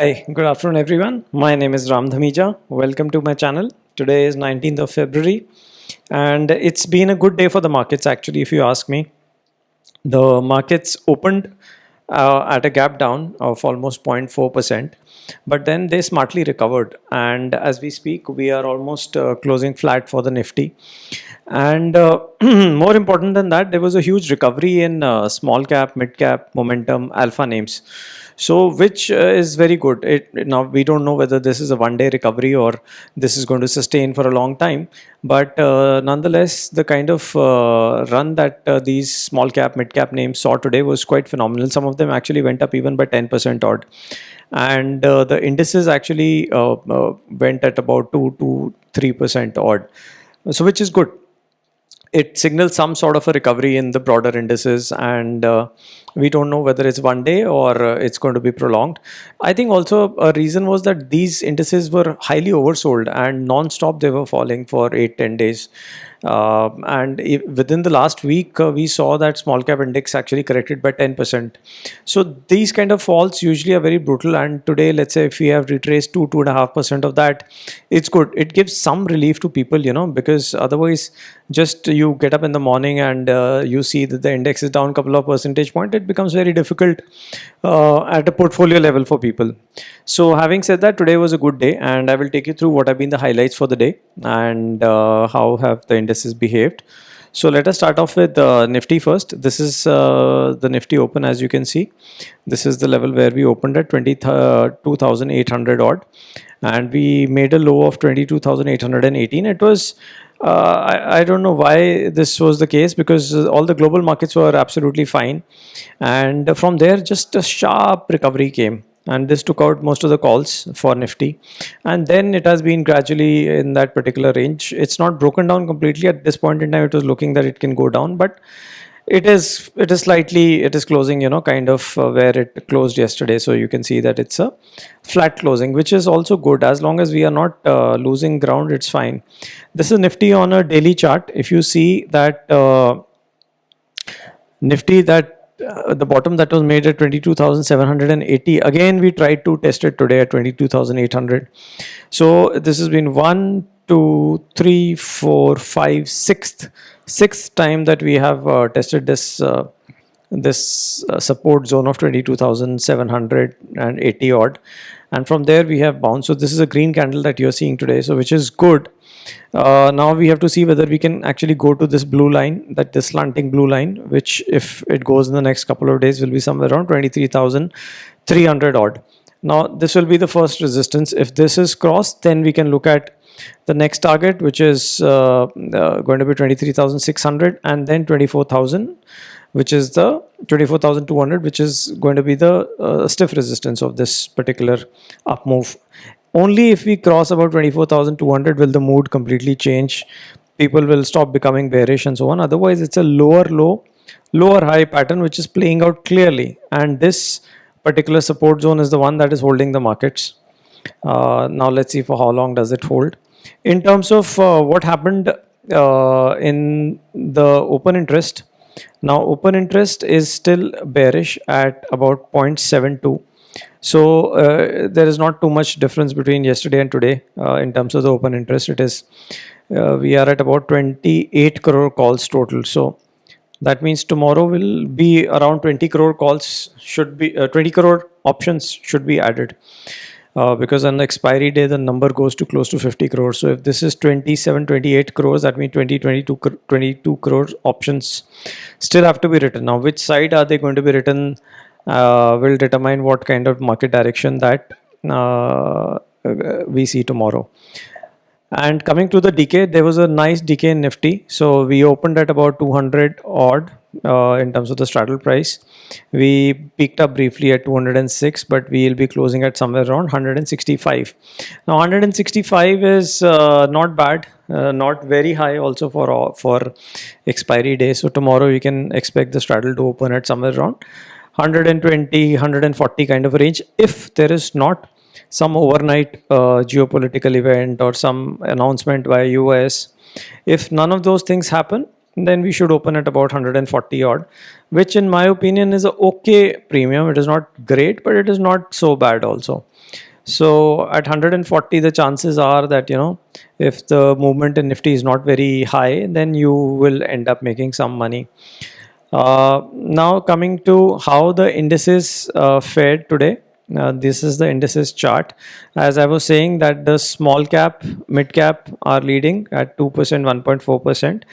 Hi, good afternoon everyone. My name is Ram Dhamija. Welcome to my channel. Today is 19th of February and it's been a good day for the markets actually if you ask me. The markets opened at a gap down of almost 0.4%, but then they smartly recovered. And as we speak, we are almost closing flat for the Nifty. And more important than that, there was a huge recovery in small cap, mid cap, momentum, alpha names. So, which is very good. Now, we don't know whether this is a one-day recovery or this is going to sustain for a long time. But nonetheless, the kind of run that these small cap, mid cap names saw today was quite phenomenal. Some of them actually went up even by 10% odd. And the indices actually went at about 2 to 3% odd. So, which is good. It signals some sort of a recovery in the broader indices, and we don't know whether it's one day or it's going to be prolonged. I think also a reason was that these indices were highly oversold and non-stop they were falling for 8-10 days. And within the last week, we saw that small cap index actually corrected by 10%. So these kind of falls usually are very brutal. And today, let's say if we have retraced 2.5% of that, it's good. It gives some relief to people, because otherwise, just you get up in the morning and you see that the index is down a couple of percentage points, it becomes very difficult at a portfolio level for people. So having said that, today was a good day, and I will take you through what have been the highlights for the day and how have the indices behaved. So let us start off with Nifty first. This is the Nifty open. As you can see, this is the level where we opened at 22,800 odd, and we made a low of 22,818. It was I don't know why this was the case, because all the global markets were absolutely fine, and from there just a sharp recovery came, and this took out most of the calls for Nifty, and then it has been gradually in that particular range. It's not broken down completely at this point in time. It was looking that it can go down, but it is closing, kind of where it closed yesterday. So you can see that it's a flat closing, which is also good. As long as we are not losing ground, it's fine. This is Nifty on a daily chart. If you see that Nifty, that the bottom that was made at 22,780, again we tried to test it today at 22,800. So this has been 1 2 3 4 5 sixth time that we have tested this support zone of 22,780 odd, and from there we have bounced. So this is a green candle that you're seeing today, so which is good. Now we have to see whether we can actually go to this blue line, that this slanting blue line, which if it goes in the next couple of days will be somewhere around 23,300 odd. Now this will be the first resistance. If this is crossed, then we can look at the next target, which is going to be 23,600, and then 24,000, which is the 24,200, which is going to be the stiff resistance of this particular up move. Only if we cross about 24,200 will the mood completely change. People will stop becoming bearish and so on. Otherwise, it's a lower low, lower high pattern which is playing out clearly, and this particular support zone is the one that is holding the markets. Now let's see for how long does it hold. In terms of what happened in the open interest, now open interest is still bearish at about 0.72. So there is not too much difference between yesterday and today in terms of the open interest. It is we are at about 28 crore calls total. So that means tomorrow will be around 20 crore calls, should be 20 crore options should be added. Because on the expiry day the number goes to close to 50 crores. So if this is 28 crores, that means 22 crores options still have to be written. Now which side are they going to be written will determine what kind of market direction that we see tomorrow. And coming to the decay, there was a nice decay in Nifty. So we opened at about 200 odd in terms of the straddle price. We peaked up briefly at 206, but we will be closing at somewhere around 165. Now 165 is not bad, not very high also for expiry day. So tomorrow we can expect the straddle to open at somewhere around 120, 140 kind of range, if there is not some overnight geopolitical event or some announcement by US. If none of those things happen, then we should open at about 140 odd, which in my opinion is a okay premium. It is not great, but it is not so bad also. So at 140, the chances are that, if the movement in Nifty is not very high, then you will end up making some money. Now coming to how the indices fared today. This is the indices chart. As I was saying, that the small cap, mid cap are leading at 2%, 1.4%,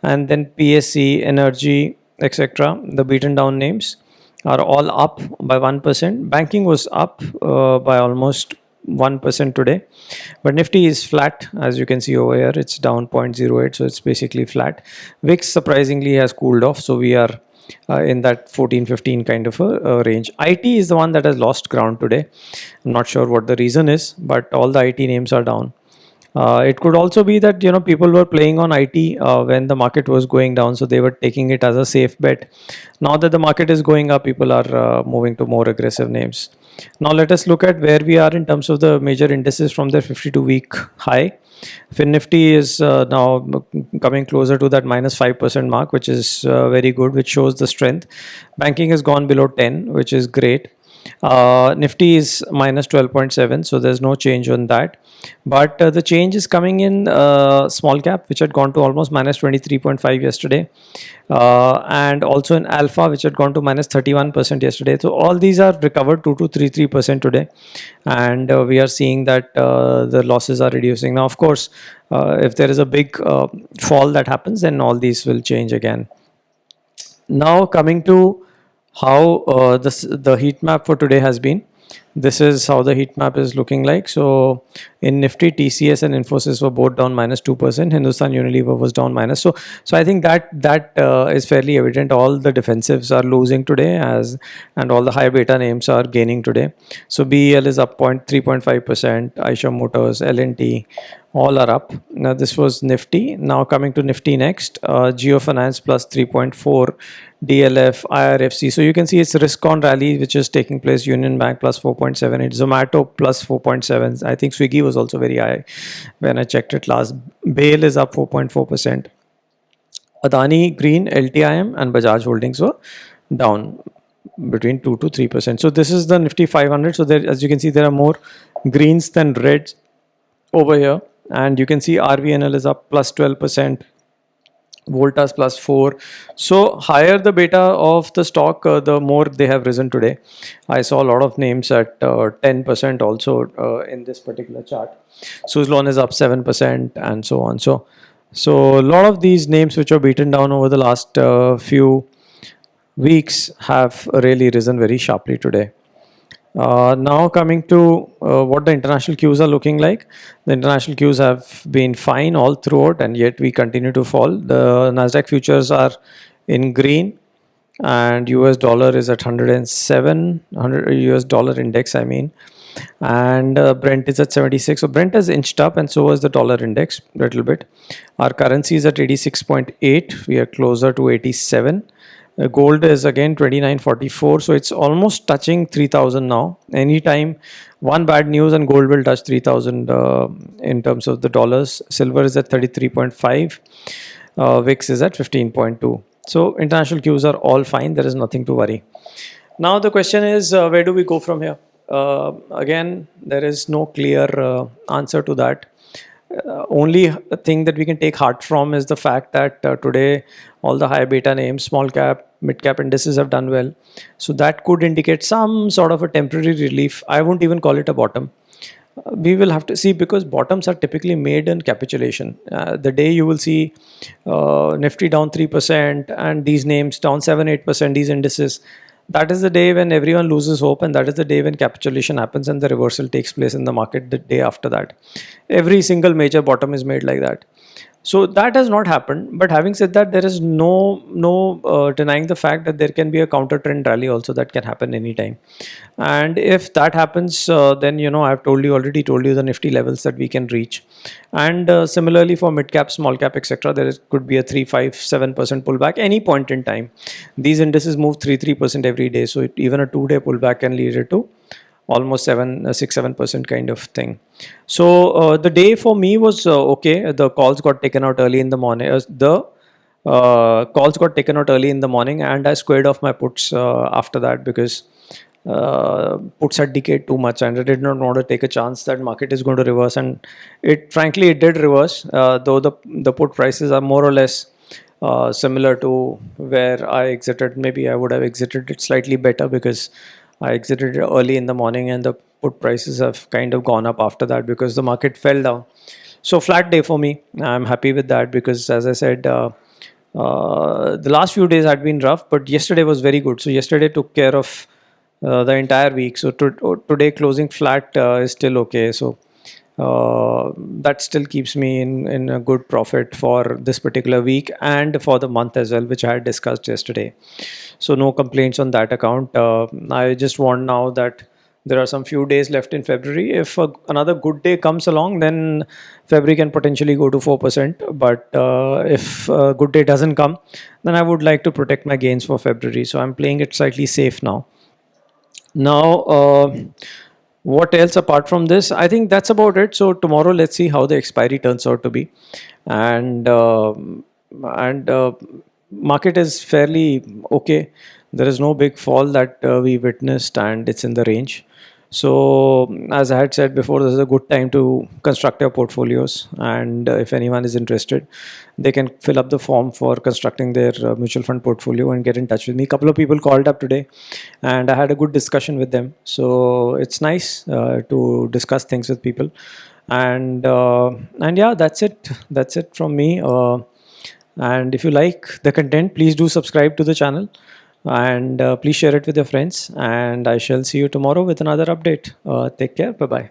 and then PSC, energy, etc. The beaten down names are all up by 1%. Banking was up by almost 1% today, but Nifty is flat. As you can see over here, it's down 0.08, so it's basically flat. VIX surprisingly has cooled off, so we are in that 14-15 kind of a range. IT is the one that has lost ground today. I'm not sure what the reason is, but all the IT names are down. It could also be that people were playing on IT when the market was going down, so they were taking it as a safe bet. Now that the market is going up, people are moving to more aggressive names. Now let us look at where we are in terms of the major indices from their 52-week high. Nifty is now coming closer to that -5% mark, which is very good, which shows the strength. Banking has gone below 10, which is great. Nifty is -12.7, so there's no change on that. But the change is coming in small cap, which had gone to almost -23.5 yesterday, and also in alpha, which had gone to -31% yesterday. So all these are recovered 2 to 3% today, and we are seeing that the losses are reducing. Now, of course, if there is a big fall that happens, then all these will change again. Now coming to how the heat map for today has been. This is how the heat map is looking like. So in Nifty, TCS and Infosys were both down -2%. Hindustan Unilever was down minus. So I think that is fairly evident. All the defensives are losing today, and all the high beta names are gaining today. So BEL is up 3.5%. Aisha Motors, L&T, all are up. Now this was Nifty. Now coming to Nifty next. Geo Finance plus 3.4. DLF, IRFC. So you can see it's risk on rally which is taking place. Union Bank plus 4.78, Zomato plus 4.7. I think Swiggy was also very high when I checked it last. BAIL is up 4.4%. Adani Green, LTIM and Bajaj Holdings were down between 2 to 3%. So this is the Nifty 500. So there, as you can see, there are more greens than reds over here, and you can see RVNL is up plus 12%. Voltas plus 4. So higher the beta of the stock, the more they have risen today. I saw a lot of names at 10% also in this particular chart. Suzlon is up 7% and so on. So a lot of these names which are beaten down over the last few weeks have really risen very sharply today. Now coming to what the international cues are looking like. The international cues have been fine all throughout, and yet we continue to fall. The Nasdaq futures are in green, and US dollar is at 107, 100 US dollar index I mean, and Brent is at 76. So Brent has inched up, and so was the dollar index a little bit. Our currency is at 86.8. We are closer to 87. Gold is again 29.44, so it's almost touching 3,000 now. Anytime one bad news and gold will touch 3,000 in terms of the dollars. Silver is at 33.5. VIX is at 15.2. So international cues are all fine. There is nothing to worry. Now the question is, where do we go from here? Again, there is no clear answer to that. Only thing that we can take heart from is the fact that today all the high beta names, small cap, mid cap indices have done well. So that could indicate some sort of a temporary relief. I won't even call it a bottom. We will have to see, because bottoms are typically made in capitulation. The day you will see Nifty down 3% and these names down 7-8%, these indices, that is the day when everyone loses hope, and that is the day when capitulation happens and the reversal takes place in the market the day after that. Every single major bottom is made like that. So that has not happened. But having said that, there is no denying the fact that there can be a counter trend rally also that can happen anytime. And if that happens, then I've already told you the Nifty levels that we can reach. And similarly for mid cap, small cap, etc., could be a 3, 5, 7% pullback any point in time. These indices move 3% every day. So even a 2-day pullback can lead it to almost 6-7% kind of thing. So the day for me was okay. The calls got taken out early in the morning. The calls got taken out early in the morning, and I squared off my puts after that, because puts had decayed too much, and I did not want to take a chance that market is going to reverse. And it, frankly, it did reverse, though the put prices are more or less similar to where I exited. Maybe I would have exited it slightly better, because I exited it early in the morning, and the put prices have kind of gone up after that because the market fell down. So flat day for me. I'm happy with that, because as I said, the last few days had been rough, but yesterday was very good. So yesterday took care of the entire week. So today closing flat is still okay. So that still keeps me in a good profit for this particular week and for the month as well, which I had discussed yesterday. So no complaints on that account. I just want now that there are some few days left in February. If another good day comes along, then February can potentially go to 4%. But if a good day doesn't come, then I would like to protect my gains for February. So I'm playing it slightly safe now. Now, what else apart from this? I think that's about it. So tomorrow, let's see how the expiry turns out to be, and market is fairly okay. There is no big fall that we witnessed, and it's in the range. So, as I had said before, this is a good time to construct your portfolios. And if anyone is interested, they can fill up the form for constructing their mutual fund portfolio and get in touch with me. A couple of people called up today, and I had a good discussion with them. So it's nice to discuss things with people. And yeah, that's it. That's it from me. And if you like the content, please do subscribe to the channel, and please share it with your friends, and I shall see you tomorrow with another update. Take care. Bye bye.